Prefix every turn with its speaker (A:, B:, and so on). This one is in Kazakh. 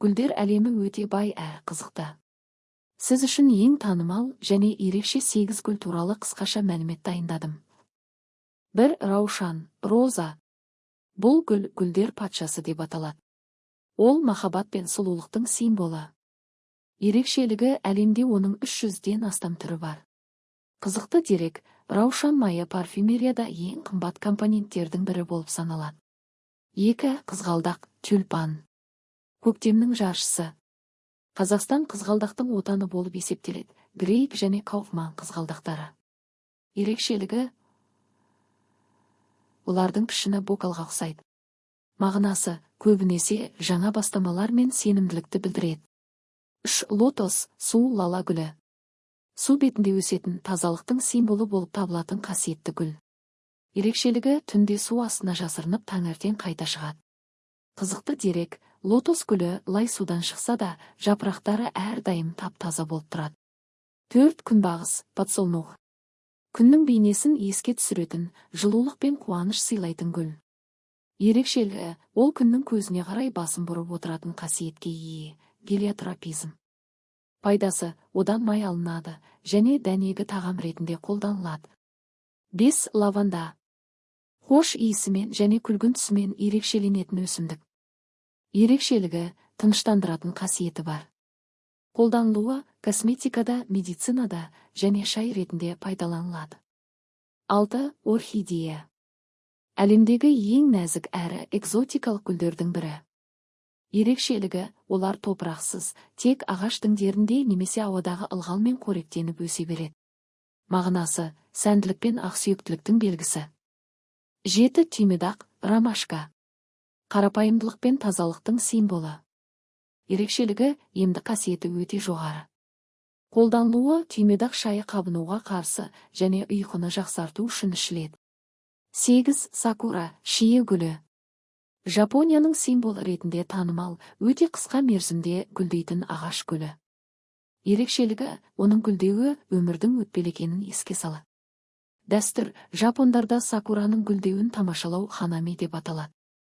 A: Гүлдер әлемі өте бай әрі қызықты. Сіз үшін ең танымал және ерекше 8 гүл туралы қысқаша мәлімет дайындадым. 1. Раушан, роза. Бұл гүл гүлдер патшасы деп аталады. Ол махаббат пен сұлулықтың символы. Ерекшелігі әлемде оның 300-ден астам түрі бар. Қызықты дерек, раушан майы парфюмерияда ең қымбат компоненттердің бірі болып саналады. 2. Қызғалдақ, тюльпан. Көктемнің жаршысы. Қазақстан қызғалдақтың отаны болып есептеледі. Грейп және Кауфман қызғалдақтары. Ерекшелігі, олардың пішіні бокалға ұқсайды. Мағынасы, көбінесе жаңа бастамалар мен сенімділікті білдіреді. 3. Лотос, су лала гүлі. Су бетінде өсетін тазалықтың символы болып табылатын қасиетті гүл. Ерекшелігі, түнде су астына жасырынып таңертең қайта шығады. Қызықты дерек, лотос гүлі лай судан шықса да, жапырақтары әрдайым тап-таза болып тұрады. 4. Күнбағыс, подсолнух. Күннің бейнесін еске түсіретін, жылулық пен қуаныш сыйлайтын гүл. Ерекшелігі, ол күннің көзіне қарай басын бұрып отыратын қасиетке ие, гелиотропизм. Пайдасы, одан май алынады, және дәнегі тағам ретінде қолданылады. 5. Лаванда. Хош иісімен және күлгін түсімен ерекшеленетін өсімдік. Ерекшелігі, тыныштандыратын қасиеті бар. Қолданылуы косметикада, медицинада және шай ретінде пайдаланылады. 6. Орхидея. Әлемдегі ең нәзік әрі экзотикалық гүлдердің бірі. Ерекшелігі, олар топырақсыз, тек ағаш діңдерінде немесе ауадағы ылғалмен қоректеніп өсе береді. Мағынасы, сәнділік пен ақсүйектіліктің белгісі. 7. Түймедақ, ромашка. Қарапайымдылық пен тазалықтың символы. Ерекшелігі, емдік қасиеті өте жоғары. Қолданылуы түймедақ шайы қабынуға қарсы және ұйқыны жақсарту үшін ішіледі. 8. Сакура, шие гүлі. Жапонияның символы ретінде танымал, өте қысқа мерзімде гүлдейтін ағаш гүлі. Ерекшелігі, оның гүлдеуі өмірдің өтпелі екенін еске салады. Дәстүр, жапондарда сакураның гүлдеуін тамашалау ханами деп аталады.